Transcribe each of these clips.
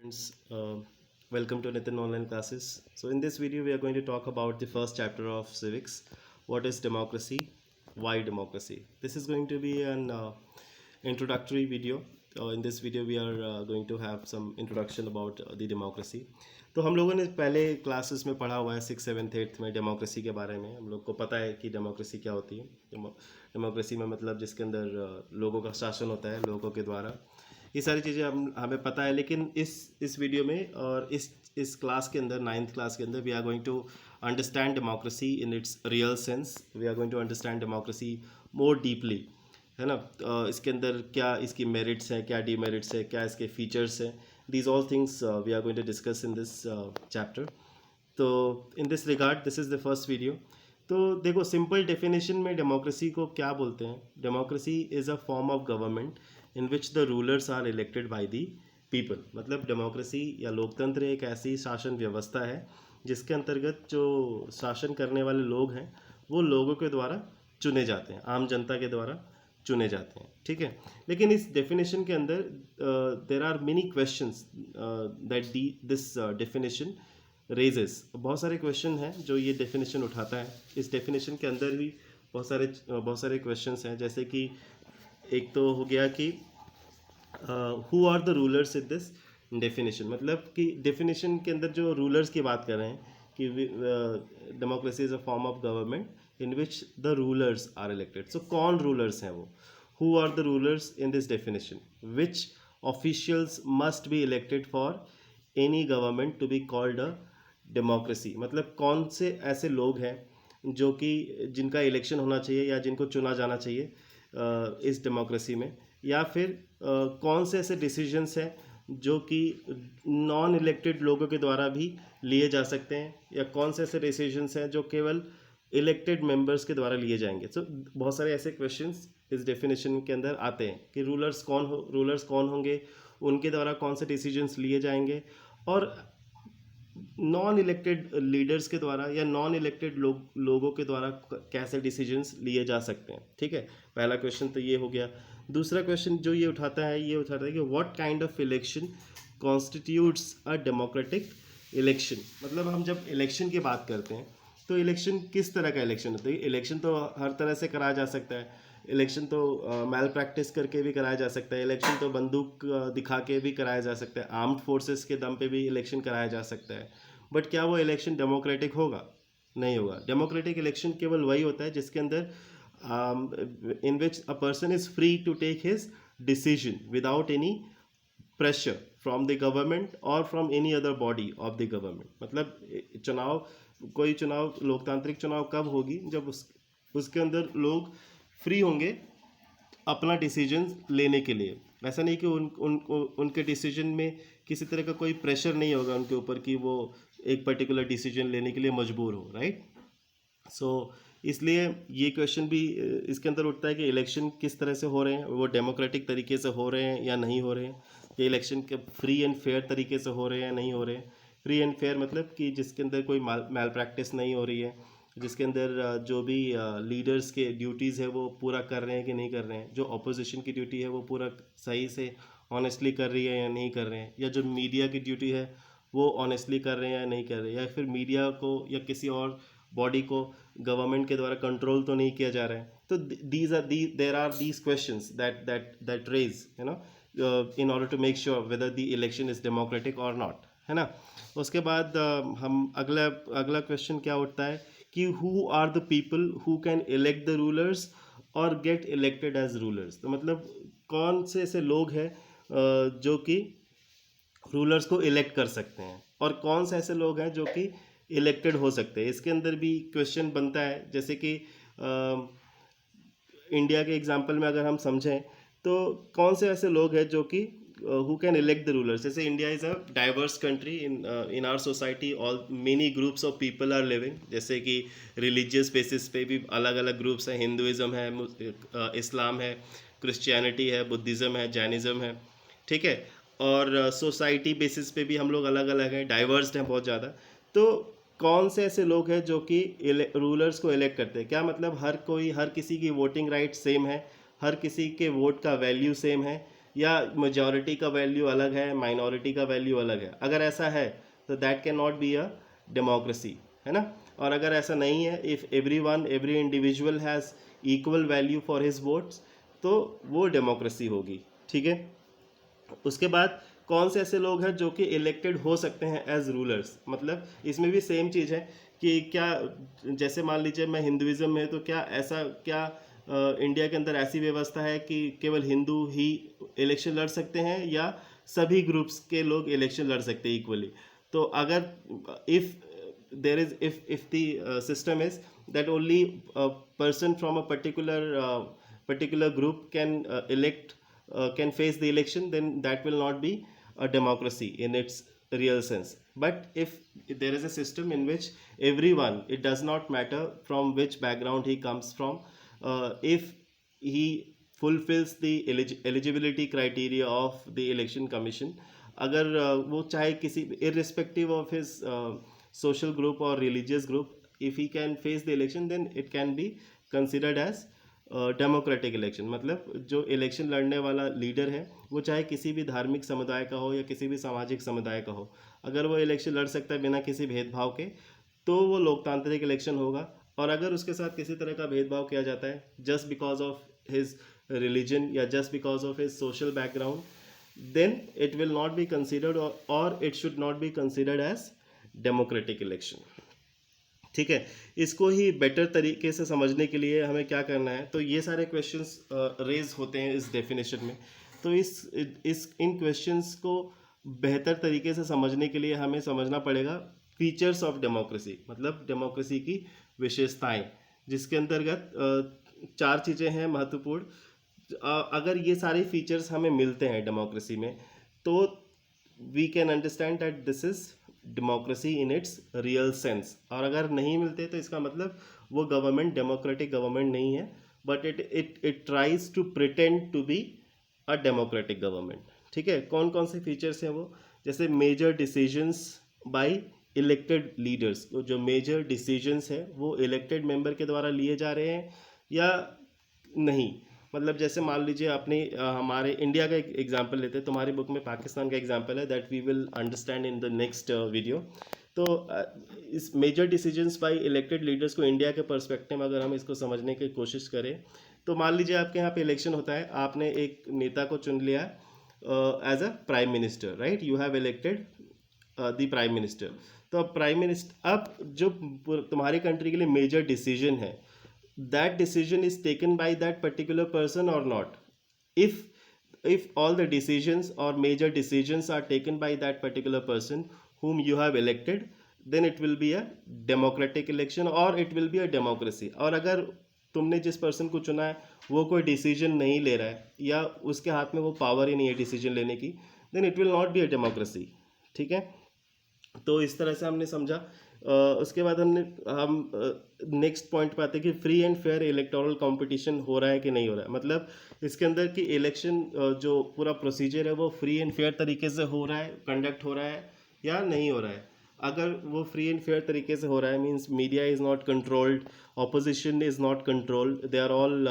Friends, welcome to Nitin Online Classes. So, in this video, we are going to talk about the first chapter of civics. What is democracy? Why democracy? This is going to be an introductory video. In this video, we are going to have some introduction about the democracy. तो हम लोगों ने पहले classes में पढ़ा हुआ है 6, 7, 8 में डेमोक्रेसी के बारे में। हम लोग को पता है कि डेमोक्रेसी क्या होती है। डेमोक्रेसी में मतलब जिसके अंदर लोगों का शासन होता है लोगों के द्वारा। ये सारी चीज़ें हम हमें पता है, लेकिन इस वीडियो में और इस क्लास के अंदर 9th क्लास के अंदर we are going to understand democracy in its real sense. We are going to understand democracy more deeply, है ना। इसके अंदर क्या इसकी मेरिट्स हैं, क्या डीमेरिट्स है, क्या इसके फीचर्स हैं। These all things we are going to discuss in this chapter. तो in this regard this is the first video. तो देखो, सिंपल डेफिनेशन में डेमोक्रेसी को क्या बोलते हैं। Democracy is a form of government in which the rulers are elected by the people. मतलब democracy या लोकतंत्र एक ऐसी शासन व्यवस्था है जिसके अंतर्गत जो शासन करने वाले लोग हैं वो लोगों के द्वारा चुने जाते हैं, आम जनता के द्वारा चुने जाते हैं, ठीक है। लेकिन इस डेफिनेशन के अंदर there are many questions that this definition raises. बहुत सारे क्वेश्चन हैं जो ये डेफिनेशन उठाता है। इस डेफिनेशन के अंदर भी बहुत सारे क्वेश्चंस हैं, जैसे कि एक तो हो गया कि who are the rulers in this definition. मतलब कि डेफिनेशन के अंदर जो रूलर्स की बात कर रहे हैं कि democracy is a form of government in which the rulers are elected. So कौन रूलर्स हैं वो? Who are the rulers in this definition? Which officials must be elected for any government to be called a democracy. मतलब कौन से ऐसे लोग हैं जो कि जिनका इलेक्शन होना चाहिए या जिनको चुना जाना चाहिए इस डेमोक्रेसी में, या फिर कौन से ऐसे डिसीजंस हैं जो कि नॉन इलेक्टेड लोगों के द्वारा भी लिए जा सकते हैं, या कौन से ऐसे डिसीजंस हैं जो केवल इलेक्टेड मेंबर्स के द्वारा लिए जाएंगे। सो बहुत सारे ऐसे क्वेश्चंस इस डेफिनेशन के अंदर आते हैं कि रूलर्स कौन होंगे, उनके द्वारा कौन से डिसीजंस लिए जाएंगे, और नॉन इलेक्टेड लीडर्स के द्वारा या नॉन इलेक्टेड लोगों के द्वारा कैसे डिसीजंस लिए जा सकते हैं, ठीक है। पहला क्वेश्चन तो ये हो गया। दूसरा क्वेश्चन जो ये उठाता है कि what kind of election constitutes a democratic election. मतलब हम जब इलेक्शन की बात करते हैं तो इलेक्शन किस तरह का इलेक्शन होता है। इलेक्शन तो हर तरह से कराया जा सकता है। इलेक्शन तो मैल प्रैक्टिस करके भी कराया जा सकता है। इलेक्शन तो बंदूक दिखा के भी कराया जा सकता है। आर्म्ड फोर्सेस के दम पे भी इलेक्शन कराया जा सकता है। बट क्या वो इलेक्शन डेमोक्रेटिक होगा? नहीं होगा। डेमोक्रेटिक इलेक्शन केवल वही होता है जिसके अंदर in which a person is free to take his decision without any pressure from the government और from any other body of the government. मतलब कोई चुनाव, लोकतांत्रिक चुनाव कब होगी? जब उसके अंदर लोग फ्री होंगे अपना डिसीजन लेने के लिए। ऐसा नहीं कि उनके डिसीजन में किसी तरह का कोई प्रेशर नहीं होगा उनके ऊपर कि वो एक पर्टिकुलर डिसीजन लेने के लिए मजबूर हो, राइट। सो इसलिए ये क्वेश्चन भी इसके अंदर उठता है कि इलेक्शन किस तरह से हो रहे हैं, वो डेमोक्रेटिक तरीके से हो रहे हैं या नहीं हो रहे हैं। ये इलेक्शन के फ्री एंड फेयर तरीके से हो रहे हैं या नहीं हो रहे हैं। फ्री एंड फेयर मतलब कि जिसके अंदर कोई मैल प्रैक्टिस नहीं हो रही है, जिसके अंदर जो भी लीडर्स के ड्यूटीज़ है वो पूरा कर रहे हैं कि नहीं कर रहे हैं, जो अपोजिशन की ड्यूटी है वो पूरा सही से ऑनेस्टली कर रही है या नहीं कर रहे हैं, या जो मीडिया की ड्यूटी है वो ऑनेस्टली कर रहे हैं या नहीं कर रहे हैं, या फिर मीडिया को या किसी और बॉडी को गवर्नमेंट के द्वारा कंट्रोल तो नहीं किया जा रहा है। तो there are these questions that raise, you know, in order to make sure whether the election is democratic or not, है ना। उसके बाद हम अगला क्वेश्चन क्या उठता है कि who are the people who can elect the rulers or get elected as rulers. तो मतलब कौन से ऐसे लोग हैं जो कि रूलर्स को इलेक्ट कर सकते हैं, और कौन से ऐसे लोग हैं जो कि इलेक्टेड हो सकते हैं। इसके अंदर भी क्वेश्चन बनता है, जैसे कि इंडिया के एग्जांपल में अगर हम समझें तो कौन से ऐसे लोग हैं जो कि who can elect the rulers. जैसे India is a diverse country, in our society all many groups of people are living. जैसे कि रिलीजियस बेसिस पे भी अलग अलग ग्रुप्स हैं। हिंदुज़म है, इस्लाम है, क्रिश्चियनिटी है, बुद्धिज़्म है, जैनिज़्म है, ठीक है। और सोसाइटी बेसिस पे भी हम लोग अलग अलग हैं, डाइवर्स्ड हैं बहुत ज़्यादा। तो कौन से ऐसे लोग हैं जो कि रूलर्स को इलेक्ट करते हैं? क्या मतलब हर किसी की वोटिंग राइट सेम है, हर किसी के वोट का वैल्यू सेम है, या मेजॉरिटी का वैल्यू अलग है, माइनॉरिटी का वैल्यू अलग है। अगर ऐसा है तो that can not be a democracy, है ना। और अगर ऐसा नहीं है, if every individual has equal value for his votes, तो वो डेमोक्रेसी होगी। ठीक है। उसके बाद कौन से ऐसे लोग हैं जो कि इलेक्टेड हो सकते हैं एज रूलर्स, मतलब इसमें भी सेम चीज़ है कि क्या, जैसे मान लीजिए मैं हिंदुइज्म में, तो क्या ऐसा, क्या इंडिया के अंदर ऐसी व्यवस्था है कि केवल हिंदू ही इलेक्शन लड़ सकते हैं, या सभी ग्रुप्स के लोग इलेक्शन लड़ सकते हैं इक्वली। तो अगर if there is, if the system is that only a person from a particular group can face the election, then that will not be a democracy in its real sense. But if there is a system in which everyone, it does not matter from which background he comes from, if he fulfills the eligibility criteria of the election commission, अगर वो चाहे किसी, irrespective of his social group or religious group, if he can face the election, then it can be considered as democratic election. मतलब जो election लड़ने वाला leader है वो चाहे किसी भी धार्मिक समुदाय का हो या किसी भी सामाजिक समुदाय का हो, अगर वो इलेक्शन लड़ सकता है बिना किसी भेदभाव के, तो वो लोकतांत्रिक इलेक्शन होगा। और अगर उसके साथ किसी तरह का भेदभाव किया जाता है just because of his religion या just because of his social background, then it will not be considered, or it should not be considered as democratic election। ठीक है। इसको ही बेटर तरीके से समझने के लिए हमें क्या करना है, तो ये सारे क्वेश्चंस रेज होते हैं इस डेफिनेशन में। तो इस इन क्वेश्चंस को बेहतर तरीके से समझने के लिए हमें समझना पड़ेगा फीचर्स ऑफ डेमोक्रेसी, मतलब डेमोक्रेसी की विशेषताएं, जिसके अंतर्गत चार चीज़ें हैं महत्वपूर्ण। अगर ये सारे फीचर्स हमें मिलते हैं डेमोक्रेसी में, तो we can understand that this is democracy in its real sense. और अगर नहीं मिलते तो इसका मतलब वो गवर्नमेंट डेमोक्रेटिक गवर्नमेंट नहीं है, but it tries to pretend to be a democratic government. ठीक है। कौन कौन से फीचर्स हैं वो, जैसे major decisions by elected leaders, जो मेजर डिसीजंस हैं वो इलेक्टेड मेंबर के द्वारा लिए जा रहे हैं या नहीं। मतलब जैसे मान लीजिए अपने हमारे इंडिया का एक एग्जांपल लेते हैं, तुम्हारी बुक में पाकिस्तान का एग्जांपल है, that we will understand in the next video. तो इस major decisions by elected leaders को इंडिया के पर्सपेक्टिव में अगर हम इसको समझने की कोशिश करें, तो मान लीजिए आपके यहाँ पे इलेक्शन होता है, आपने एक नेता को चुन लिया as a prime minister, right, you have elected the prime minister. तो अब प्राइम मिनिस्टर, अब जो तुम्हारी कंट्री के लिए मेजर डिसीजन है, that decision is taken by that particular person or not. If all the decisions or major decisions are taken by that particular person whom you have elected, then it will be a democratic election or it will be a democracy। और अगर तुमने जिस person को चुना है वो कोई decision नहीं ले रहा है या उसके हाथ में वो पावर ही नहीं है डिसीजन लेने की, then it will not be a democracy. ठीक है। तो इस तरह से हमने समझा। उसके बाद हम नेक्स्ट पॉइंट पे आते हैं कि free and fair electoral competition हो रहा है कि नहीं हो रहा है। मतलब इसके अंदर कि इलेक्शन जो पूरा प्रोसीजर है वो फ्री एंड फेयर तरीके से हो रहा है, कंडक्ट हो रहा है या नहीं हो रहा है। अगर वो फ्री एंड फेयर तरीके से हो रहा है, means media is not controlled, opposition is not controlled, they are all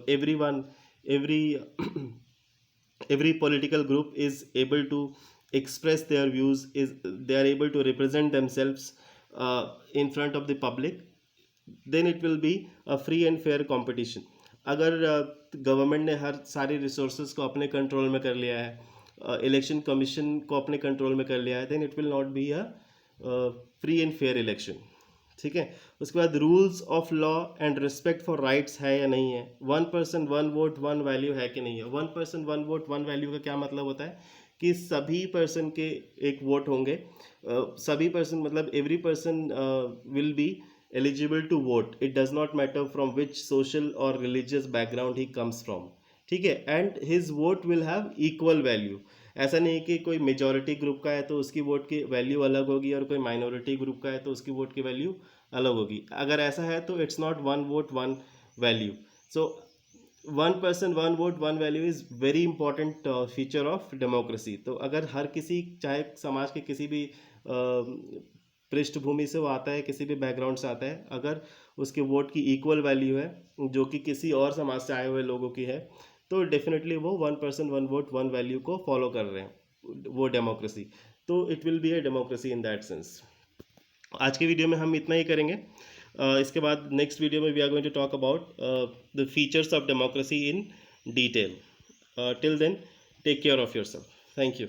every one every every political group is able to express their views, is they are able to represent themselves in front of the public, then it will be a free and fair competition। अगर government ने हर सारी resources को अपने control में कर लिया है, election commission को अपने कंट्रोल में कर लिया है, then it will not be a free and fair election. ठीक है। उसके बाद rules of law and respect for rights है या नहीं है, one person one vote one value है कि नहीं है। One person one vote one value का क्या मतलब होता है कि सभी पर्सन के एक वोट होंगे, सभी पर्सन मतलब every person will be eligible to vote, it does not matter from which social और religious background he comes from. ठीक है। And his vote will have equal value. ऐसा नहीं है कि कोई मेजॉरिटी ग्रुप का है तो उसकी वोट की वैल्यू अलग होगी और कोई माइनॉरिटी ग्रुप का है तो उसकी वोट की वैल्यू अलग होगी। अगर ऐसा है तो it's not one vote one value. So one person one vote one value is very important feature of democracy. तो अगर हर किसी, चाहे समाज के किसी भी पृष्ठभूमि से वो आता है, किसी भी बैकग्राउंड से आता है, अगर उसके वोट की इक्वल वैल्यू है जो कि किसी और समाज से आए हुए लोगों की है, तो डेफिनेटली वो 1 पर्सन 1 वोट 1 वैल्यू को फॉलो कर रहे हैं, वो डेमोक्रेसी, तो it will be a democracy in that sense. आज के वीडियो में हम इतना ही करेंगे। इसके बाद नेक्स्ट वीडियो में we are going to talk about the features of democracy in detail. Till then, take care of your self. Thank you.